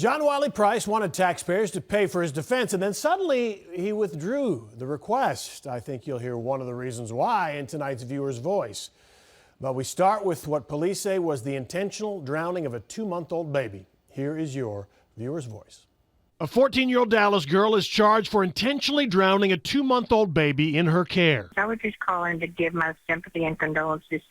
John Wiley Price wanted taxpayers to pay for his defense, and then suddenly he withdrew the request. I think you'll hear one of the reasons why in tonight's Viewer's Voice. But we start with what police say was the intentional drowning of a 2-month-old baby. Here is your Viewer's Voice. A 14-year-old Dallas girl is charged for intentionally drowning a 2-month-old baby in her care. I was just calling to give my sympathy and condolences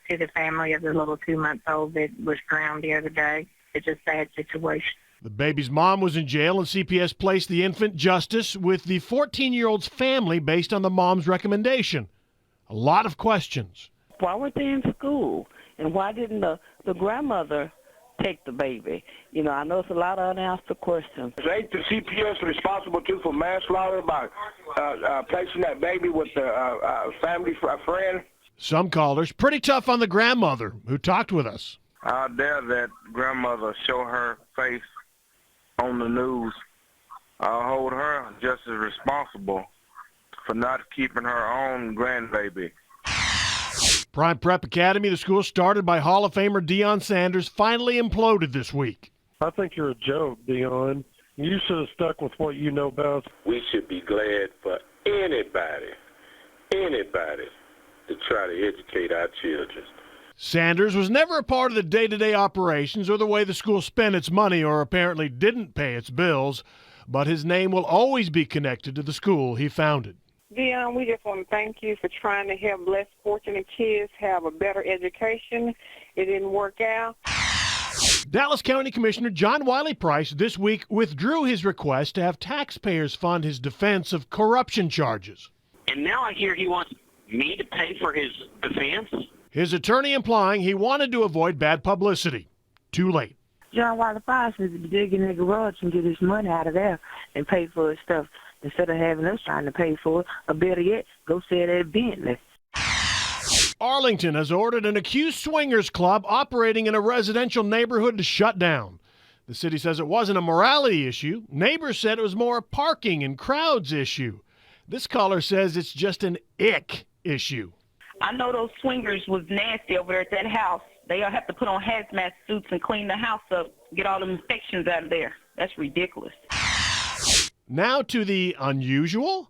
to the family of the little 2-month-old that was drowned the other day. It's a sad situation. The baby's mom was in jail, and CPS placed the infant justice with the 14-year-old's family based on the mom's recommendation. A lot of questions. Why weren't they in school? And why didn't the grandmother take the baby? You know, I know it's a lot of unanswered questions. Ain't the CPS responsible too for manslaughter by placing that baby with a family friend? Some callers pretty tough on the grandmother who talked with us. How dare that grandmother show her face on the news. I'll hold her just as responsible for not keeping her own grandbaby. Prime Prep Academy, the school started by Hall of Famer Deion Sanders, finally imploded this week. I think you're a joke, Deion. You should have stuck with what you know best. We should be glad for anybody to try to educate our children. Sanders was never a part of the day-to-day operations or the way the school spent its money or apparently didn't pay its bills, but his name will always be connected to the school he founded. Deion, we just want to thank you for trying to help less fortunate kids have a better education. It didn't work out. Dallas County Commissioner John Wiley Price this week withdrew his request to have taxpayers fund his defense of corruption charges. And now I hear he wants me to pay for his defense? His attorney implying he wanted to avoid bad publicity. Too late. John Wiley Price needs to dig in the garage and get his money out of there and pay for his stuff instead of having us trying to pay for it, or better yet, go sell that Bentley. Arlington has ordered an accused swingers club operating in a residential neighborhood to shut down. The city says it wasn't a morality issue. Neighbors said it was more a parking and crowds issue. This caller says it's just an ick issue. I know those swingers was nasty over there at that house. They all have to put on hazmat suits and clean the house up, get all the infections out of there. That's ridiculous. Now to the unusual.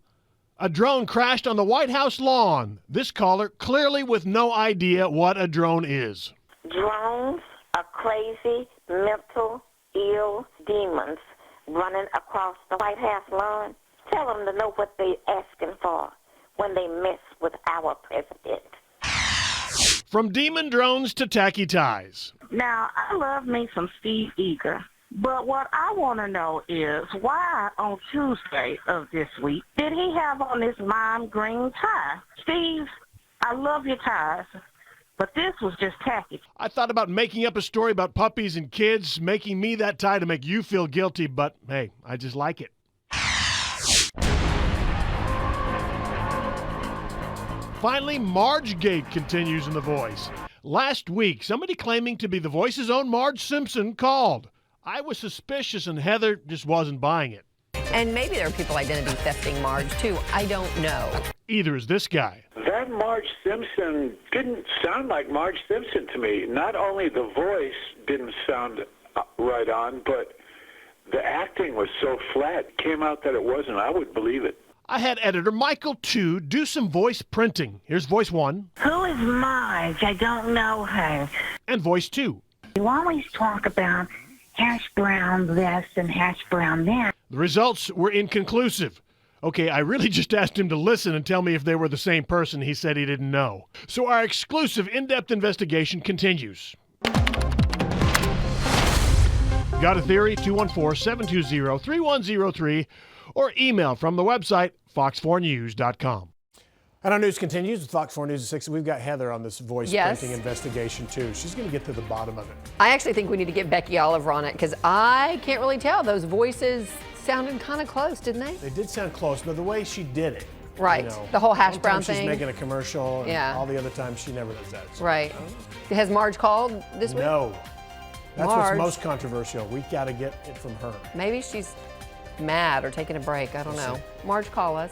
A drone crashed on the White House lawn. This caller clearly with no idea what a drone is. Drones are crazy, mental, ill demons running across the White House lawn. Tell them to know what they're asking for when they mess with our president. From demon drones to tacky ties. Now, I love me some Steve Eager, but what I want to know is why on Tuesday of this week did he have on this lime green tie? Steve, I love your ties, but this was just tacky. I thought about making up a story about puppies and kids, making me that tie to make you feel guilty, but hey, I just like it. Finally, Margegate continues in The Voice. Last week, somebody claiming to be The Voice's own Marge Simpson called. I was suspicious, and Heather just wasn't buying it. And maybe there are people identity thefting Marge, too. I don't know. Either is this guy. That Marge Simpson didn't sound like Marge Simpson to me. Not only the voice didn't sound right on, but the acting was so flat. Came out that it wasn't. I would believe it. I had editor Michael 2 do some voice printing. Here's voice 1. Who is Marge? I don't know her. And voice 2. You always talk about hash brown this and hash brown that. The results were inconclusive. Okay, I really just asked him to listen and tell me if they were the same person. He said he didn't know. So our exclusive in-depth investigation continues. Got a theory? 214-720-3103 or email from the website fox4news.com. And our news continues with Fox 4 News at 6. We've got Heather on this voice printing investigation, too. She's going to get to the bottom of it. I actually think we need to get Becky Oliver on it because I can't really tell. Those voices sounded kind of close, didn't they? They did sound close, but the way she did it. Right. You know, the whole hash brown thing. She's making a commercial, and all the other times she never does that. So, right. Has Marge called this week? No. That's what's most controversial. We got to get it from her. Maybe she's mad or taking a break. I don't know. Marge, call us.